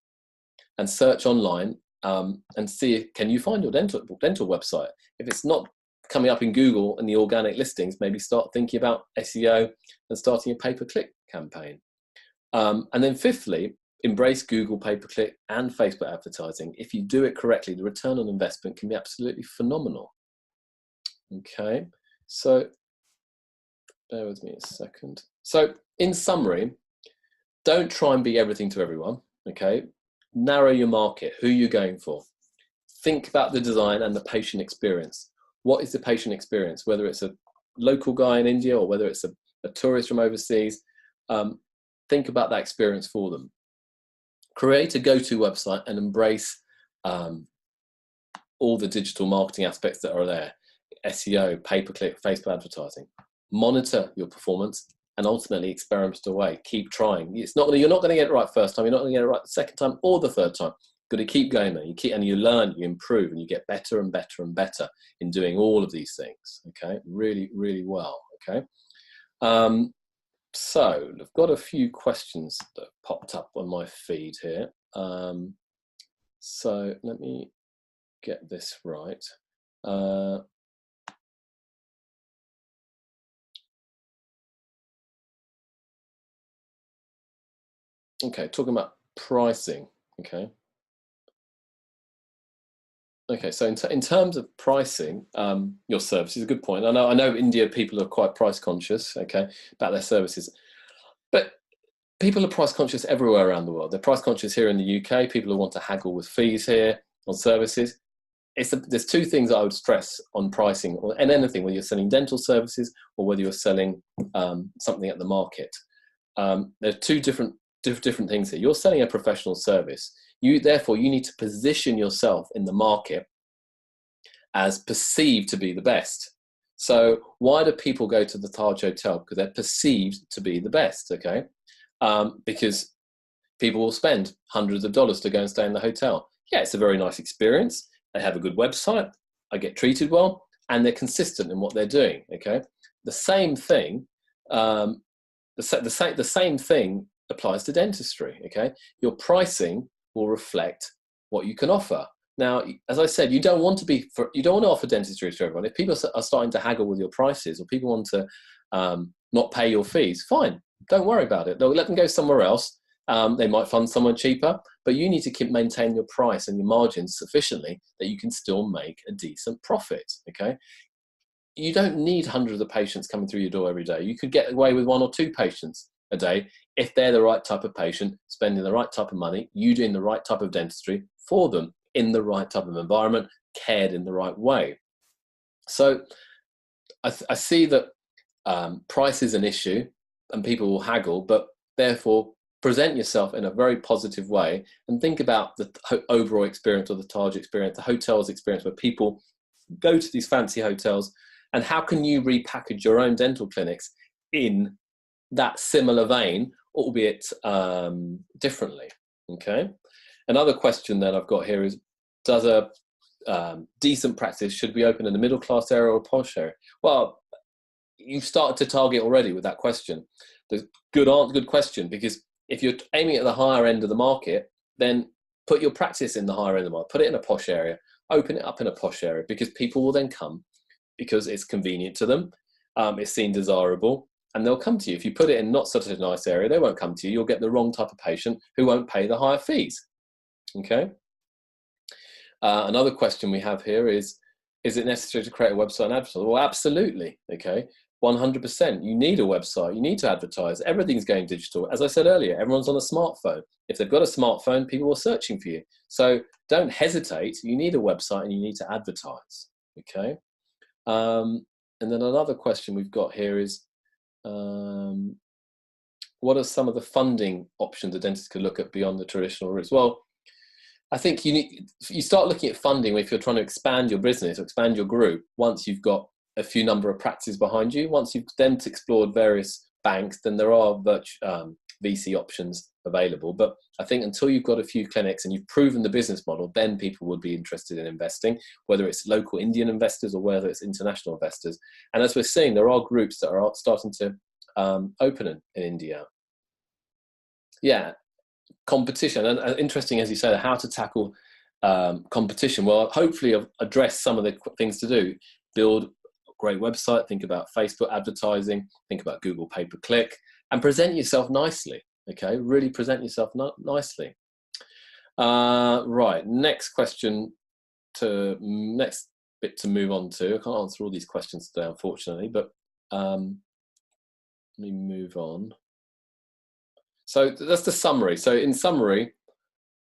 and search online and see, can you find your dental website? If it's not coming up in Google and the organic listings, maybe start thinking about SEO and starting a pay-per-click campaign. And then 5thly, embrace Google pay-per-click and Facebook advertising. If you do it correctly, the return on investment can be absolutely phenomenal. Okay, so bear with me a second. So in summary, don't try and be everything to everyone. Okay, narrow your market. Who you're going for. Think about the design and the patient experience. What is the patient experience? Whether it's a local guy in India or whether it's a tourist from overseas, think about that experience for them. Create a go-to website and embrace all the digital marketing aspects that are there. SEO, pay-per-click, Facebook advertising. Monitor your performance and ultimately experiment away. Keep trying. You're not going to get it right first time. You're not going to get it right the second time or the third time. You've got to keep going there. You learn, you improve, and you get better and better and better in doing all of these things. Okay, really, really well. Okay. So I've got a few questions that popped up on my feed here. So let me get this right. Okay, talking about pricing. Okay. Okay, so in terms of pricing your services, a good point. I know India people are quite price conscious, okay, about their services, but people are price conscious everywhere around the world. They're price conscious here in the UK. People who want to haggle with fees here on services. There's 2 things I would stress on pricing, and anything, whether you're selling dental services or whether you're selling something at the market. There are 2 different things here. You're selling a professional service. Therefore, you need to position yourself in the market as perceived to be the best. So why do people go to the Taj Hotel? Because they're perceived to be the best, okay? Because People will spend hundreds of dollars to go and stay in the hotel. Yeah, it's a very nice experience. They have a good website. I get treated well, and they're consistent in what they're doing. Okay, the same thing. The same thing applies to dentistry. Okay, your pricing will reflect what you can offer. Now, as I said, you don't want to offer dentistry to everyone. If people are starting to haggle with your prices, or people want to not pay your fees, fine, don't worry about it. They'll let them go somewhere else. They might find someone cheaper, but you need to maintain your price and your margins sufficiently that you can still make a decent profit. Okay, you don't need hundreds of patients coming through your door every day. You could get away with 1 or 2 patients a day if they're the right type of patient, spending the right type of money, you doing the right type of dentistry for them in the right type of environment, cared in the right way. So I see that price is an issue and people will haggle, but therefore present yourself in a very positive way and think about the overall experience, or the Taj experience, the hotel's experience, where people go to these fancy hotels, and how can you repackage your own dental clinics in that similar vein, albeit differently. Okay. Another question that I've got here is, does a decent practice should be open in a middle class area or a posh area? Well, you've started to target already with that question. The good question, because if you're aiming at the higher end of the market, then put your practice in the higher end of the market, put it in a posh area, open it up in a posh area, because people will then come because it's convenient to them, it's seen desirable, and they'll come to you. If you put it in not such a nice area, they won't come to you. You'll get the wrong type of patient who won't pay the higher fees. Okay. Another question we have here is it necessary to create a website and advertise? Well, absolutely. Okay. 100%. You need a website. You need to advertise. Everything's going digital. As I said earlier, everyone's on a smartphone. If they've got a smartphone, people are searching for you. So don't hesitate. You need a website and you need to advertise. Okay. And then another question we've got here is, what are some of the funding options a dentist could look at beyond the traditional routes? Well, I think you start looking at funding if you're trying to expand your business or expand your group once you've got a few number of practices behind you. Once you've then explored various banks, then there are VC options available. But I think until you've got a few clinics and you've proven the business model, then people would be interested in investing, whether it's local Indian investors or whether it's international investors. And as we're seeing, there are groups that are starting to open in India. Yeah, competition. And interesting, as you say, how to tackle competition. Well, hopefully I've addressed some of the things to do. Build a great website, think about Facebook advertising, think about Google pay-per-click, and present yourself nicely. Okay, really present yourself nicely. Right, next bit to move on to. I can't answer all these questions today, unfortunately, but let me move on. So that's the summary. So in summary,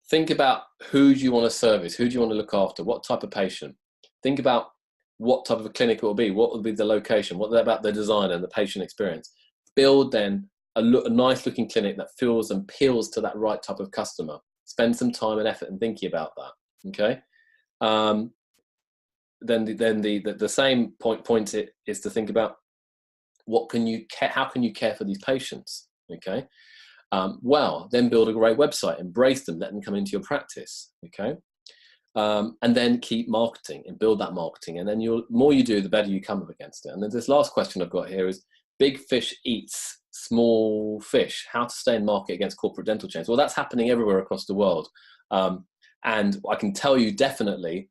think about who do you want to service, who do you want to look after, what type of patient. Think about what type of a clinic it will be, what will be the location, what about the design and the patient experience. Build then a nice looking clinic that feels and appeals to that right type of customer. Spend some time and effort in thinking about that. Okay. Then the same point is to think about how can you care for these patients. Okay. Well, then build a great website, embrace them, let them come into your practice. Okay. And then keep marketing and build that marketing. And then the more you do, the better you come up against it. And then this last question I've got here is, big fish eats small fish, how to stay in market against corporate dental chains. Well, that's happening everywhere across the world. And I can tell you definitely,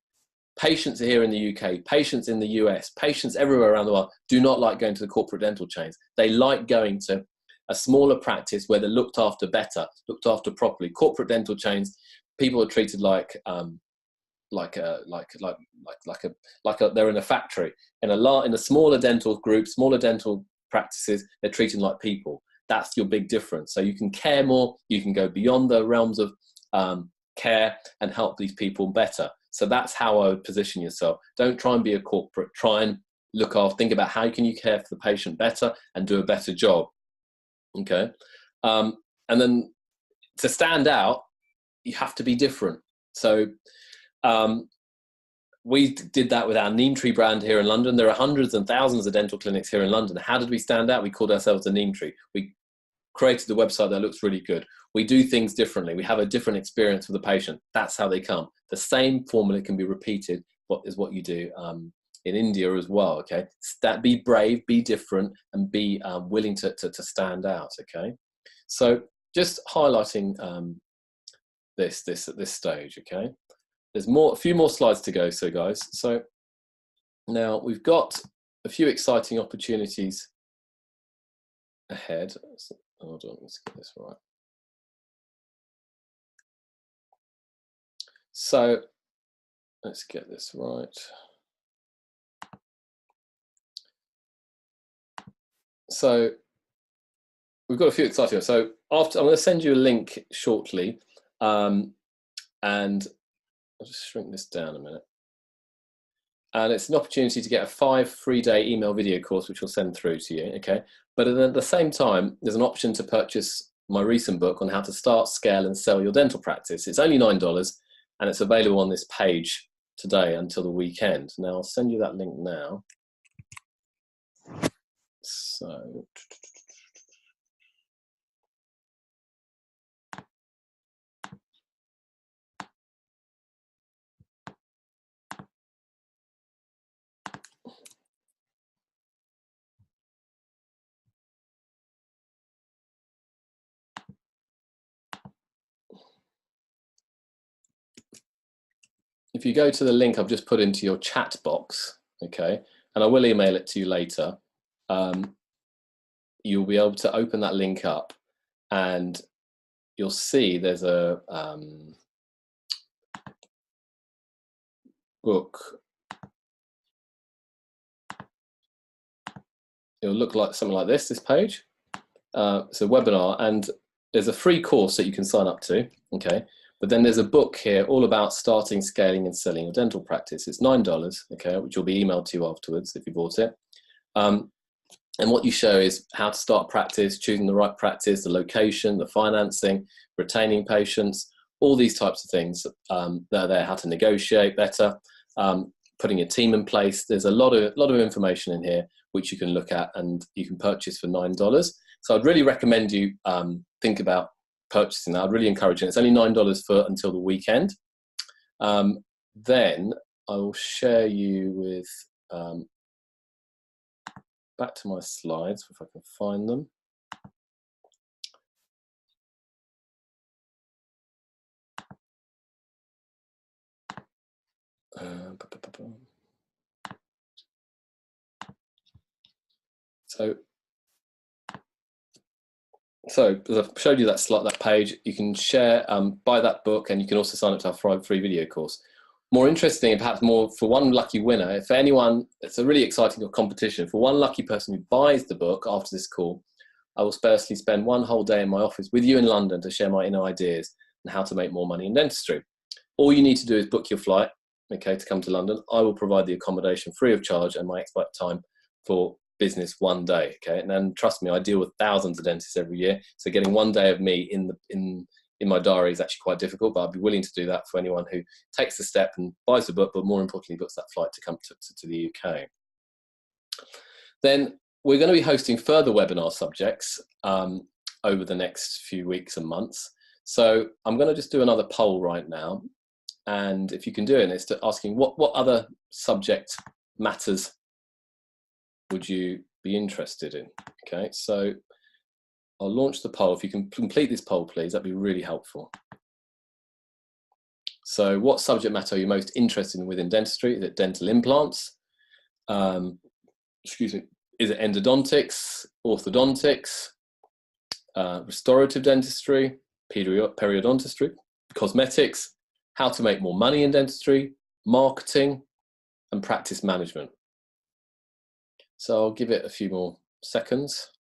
patients here in the UK, patients in the US, patients everywhere around the world do not like going to the corporate dental chains. They like going to a smaller practice where they're looked after better, looked after properly. Corporate dental chains, people are treated like they're in a factory. In a smaller dental group, smaller dental practices, they're treated like people. That's your big difference. So you can care more, you can go beyond the realms of care and help these people better. So that's how I would position yourself. Don't try and be a corporate, try and look after, think about how can you care for the patient better and do a better job. Okay. And then to stand out, you have to be different. So we did that with our Neem Tree brand here in London. There are hundreds and thousands of dental clinics here in London. How did we stand out? We called ourselves the Neem Tree. We created a website that looks really good. We do things differently. We have a different experience for the patient. That's how they come. The same formula can be repeated. What is what you do in India as well, okay? Be brave, be different, and be willing to stand out, okay? So just highlighting this at this stage, okay? There's a few more slides to go, so guys. So now we've got a few exciting opportunities ahead. Hold on, let's get this right. So let's get this right. So we've got a few exciting ones. So I'm going to send you a link shortly, and I'll just shrink this down a minute. And it's an opportunity to get a 5 free-day email video course, which we'll send through to you, okay? But at the same time, there's an option to purchase my recent book on how to start, scale, and sell your dental practice. It's only $9, and it's available on this page today until the weekend. Now, I'll send you that link now. So, if you go to the link I've just put into your chat box, okay, and I will email it to you later, you'll be able to open that link up and you'll see there's a book. It'll look like something like this page. It's a webinar, and there's a free course that you can sign up to, okay? But then there's a book here all about starting, scaling, and selling your dental practice. It's $9, okay, which will be emailed to you afterwards if you bought it. And what you show is how to start practice, choosing the right practice, the location, the financing, retaining patients, all these types of things that are there, how to negotiate better, putting a team in place. There's a lot of information in here which you can look at and you can purchase for $9. So I'd really recommend you think about purchasing that. I'd really encourage it. It's only $9 for until the weekend. Then I will share you with, back to my slides if I can find them. So as I've showed you that page, you can share, buy that book, and you can also sign up to our free video course. More interesting, and perhaps more for one lucky winner, if anyone, it's a really exciting competition. For one lucky person who buys the book after this call, I will personally spend one whole day in my office with you in London to share my inner ideas and how to make more money in dentistry. All you need to do is book your flight, okay, to come to London. I will provide the accommodation free of charge and my expert time for business one day, okay? And then trust me, I deal with thousands of dentists every year, so getting one day of me in my diary is actually quite difficult, but I'd be willing to do that for anyone who takes the step and buys the book, but more importantly, books that flight to come to the UK. Then we're going to be hosting further webinar subjects over the next few weeks and months. So I'm going to just do another poll right now. And if you can do it, it's asking what other subject matters would you be interested in? Okay, so I'll launch the poll. If you can complete this poll, please, that'd be really helpful. So what subject matter are you most interested in within dentistry? Is it dental implants? Excuse me. Is it endodontics, orthodontics, restorative dentistry, periodontistry, cosmetics, how to make more money in dentistry, marketing, and practice management? So I'll give it a few more seconds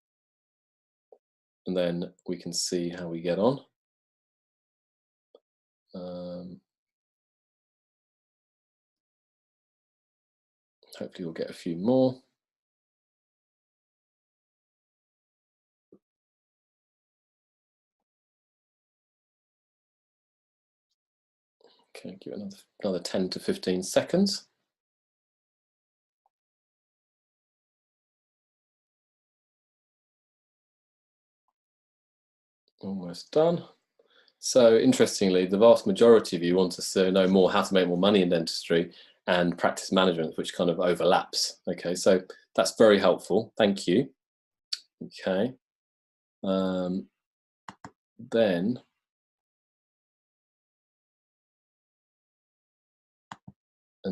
and then we can see how we get on. Hopefully we'll get a few more. Okay, give it another 10 to 15 seconds. Almost done. So interestingly, the vast majority of you want to know more how to make more money in dentistry and practice management, which kind of overlaps. Okay, so that's very helpful. Thank you. Okay.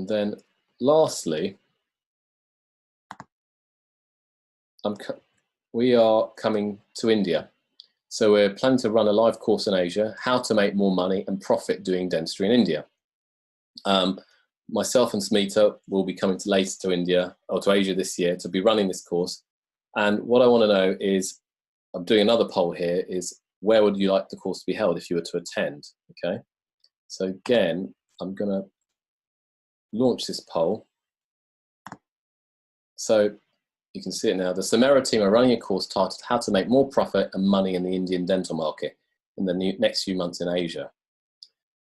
Then lastly, we are coming to India. So we're planning to run a live course in Asia, how to make more money and profit doing dentistry in India. Myself and Smita will be coming later to India or to Asia this year to be running this course. And what I want to know is, I'm doing another poll here, is where would you like the course to be held if you were to attend? Okay. So again, I'm going to launch this poll. So you can see it now. The Samera team are running a course titled How to Make More Profit and Money in the Indian Dental Market in the next few months in Asia.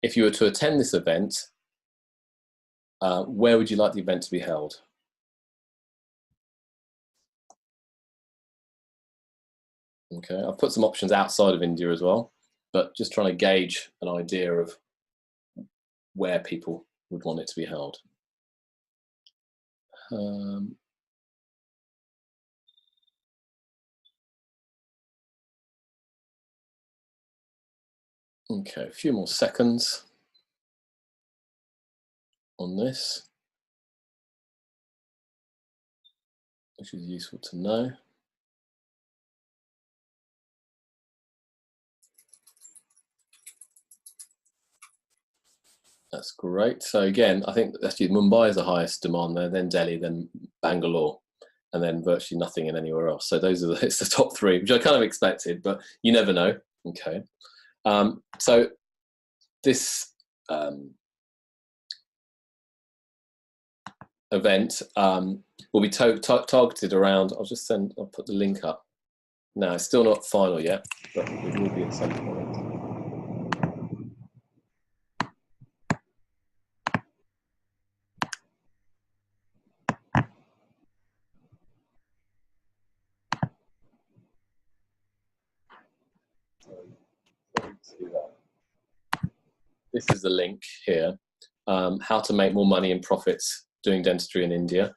If you were to attend this event, where would you like the event to be held? Okay, I've put some options outside of India as well, but just trying to gauge an idea of where people would want it to be held. Okay, a few more seconds on this, which is useful to know. That's great. So again, I think actually Mumbai is the highest demand there, then Delhi, then Bangalore, and then virtually nothing in anywhere else. So those are it's the top three, which I kind of expected, but you never know. Okay. So this event will be targeted around, I'll put the link up. No, it's still not final yet, but it will be at some point. This is the link here, how to make more money and profits doing dentistry in India.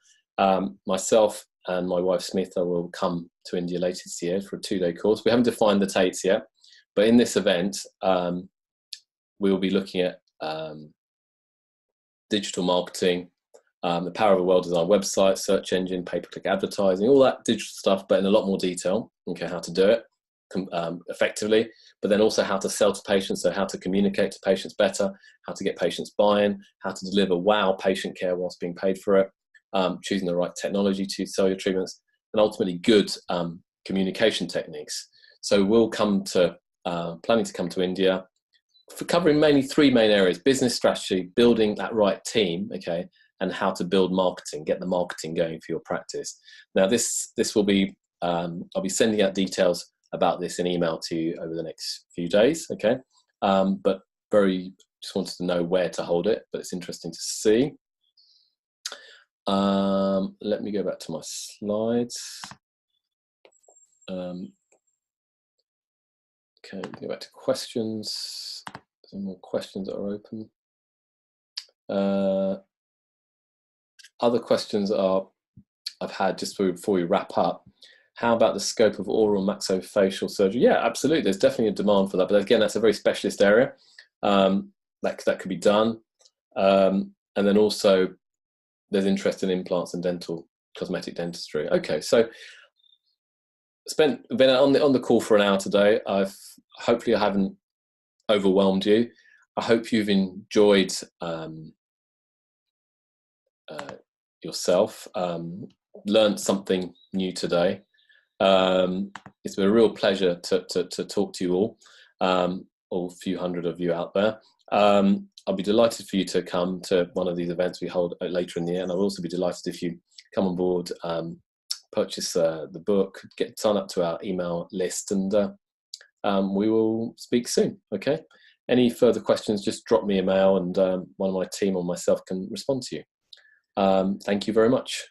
Myself and my wife Smitha will come to India later this year for a 2-day course. We haven't defined the dates yet, but in this event, we will be looking at digital marketing, the power of a well-designed website, search engine, pay-per-click advertising, all that digital stuff, but in a lot more detail. Okay, how to do it effectively, but then also how to sell to patients, so how to communicate to patients better, how to get patients buy-in, how to deliver wow patient care whilst being paid for it, choosing the right technology to sell your treatments, and ultimately good communication techniques. So we'll come to, planning to come to India, for covering mainly 3 main areas: business strategy, building that right team, okay, and how to build marketing, get the marketing going for your practice. Now this will be, I'll be sending out details about this in email to you over the next few days, okay? But just wanted to know where to hold it, but it's interesting to see. Let me go back to my slides. Okay, go back to questions. Some more questions that are open. Other questions I've had just before we wrap up. How about the scope of oral maxillofacial surgery? Yeah, absolutely. There's definitely a demand for that. But again, that's a very specialist area that could be done. And then also there's interest in implants and cosmetic dentistry. Okay, so been on the call for an hour today. Hopefully I haven't overwhelmed you. I hope you've enjoyed yourself, learned something new today. It's been a real pleasure to talk to you all few hundred of you out there. I'll be delighted for you to come to one of these events we hold later in the year, and I'll also be delighted if you come on board, purchase the book, sign up to our email list, and we will speak soon. Okay. Any further questions, just drop me a mail, and one of my team or myself can respond to you. Thank you very much.